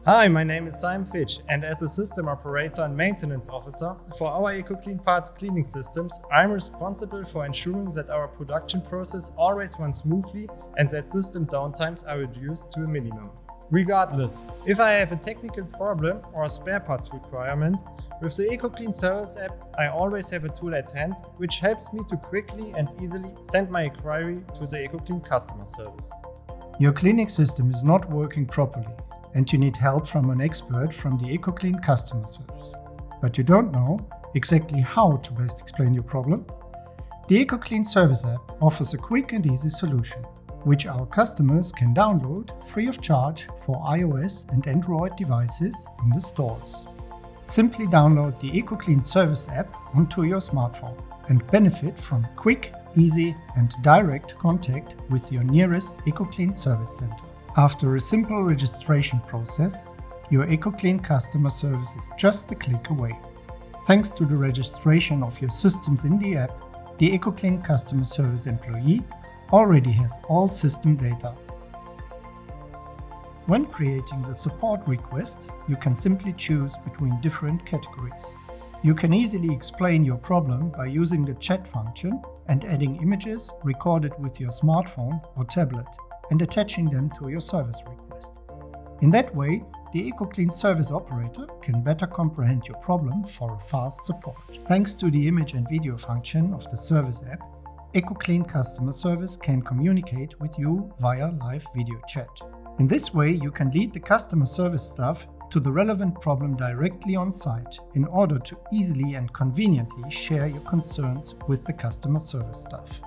Hi, my name is Simon Fitch, and as a system operator and maintenance officer for our Ecoclean parts cleaning systems, I'm responsible for ensuring that our production process always runs smoothly and that system downtimes are reduced to a minimum. Regardless, if I have a technical problem or a spare parts requirement, with the Ecoclean Service App, I always have a tool at hand which helps me to quickly and easily send my query to the Ecoclean customer service. Your cleaning system is not working properly and you need help from an expert from the Ecoclean customer service. But you don't know exactly how to best explain your problem? The Ecoclean Service App offers a quick and easy solution, which our customers can download free of charge for iOS and Android devices in the stores. Simply download the Ecoclean Service App onto your smartphone and benefit from quick, easy and direct contact with your nearest Ecoclean Service Center. After a simple registration process, your Ecoclean customer service is just a click away. Thanks to the registration of your systems in the app, the Ecoclean customer service employee already has all system data. When creating the support request, you can simply choose between different categories. You can easily explain your problem by using the chat function and adding images recorded with your smartphone or tablet and attaching them to your service request. In that way, the Ecoclean service operator can better comprehend your problem for a fast support. Thanks to the image and video function of the service app, Ecoclean customer service can communicate with you via live video chat. In this way, you can lead the customer service staff to the relevant problem directly on site in order to easily and conveniently share your concerns with the customer service staff.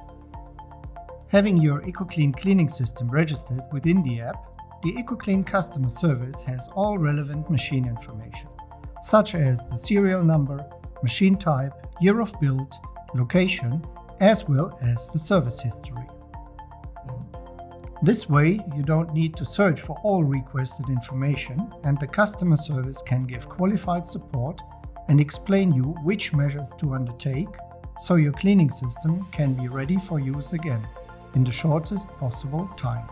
Having your Ecoclean cleaning system registered within the app, the Ecoclean customer service has all relevant machine information, such as the serial number, machine type, year of build, location, as well as the service history. This way, you don't need to search for all requested information, and the customer service can give qualified support and explain you which measures to undertake so your cleaning system can be ready for use again in the shortest possible time.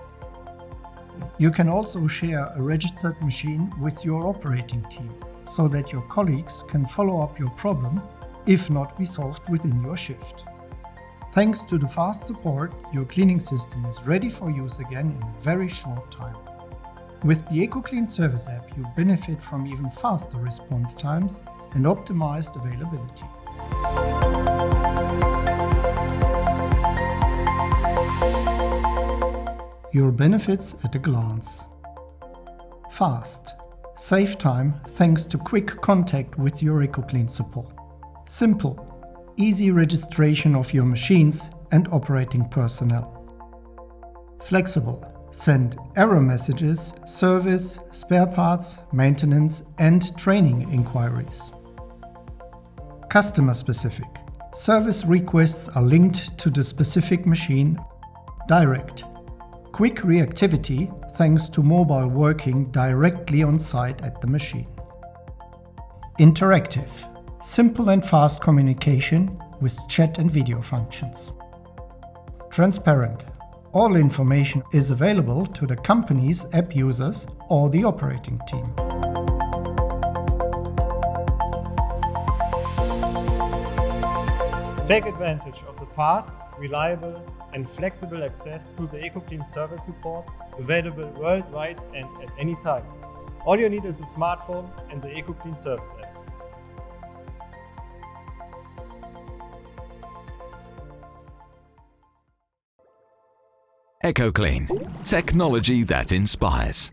You can also share a registered machine with your operating team so that your colleagues can follow up your problem if not be solved within your shift. Thanks to the fast support, your cleaning system is ready for use again in a very short time. With the Ecoclean Service App, you benefit from even faster response times and optimized availability. Your benefits at a glance. Fast. Save time thanks to quick contact with your Ecoclean support. Simple. Easy registration of your machines and operating personnel. Flexible. Send error messages, service, spare parts, maintenance and training inquiries. Customer specific. Service requests are linked to the specific machine. Direct. Quick reactivity thanks to mobile working directly on site at the machine. Interactive. Simple and fast communication with chat and video functions. Transparent. All information is available to the company's app users or the operating team. Take advantage of the fast, reliable and flexible access to the Ecoclean service support available worldwide and at any time. All you need is a smartphone and the Ecoclean service app. Ecoclean, technology that inspires.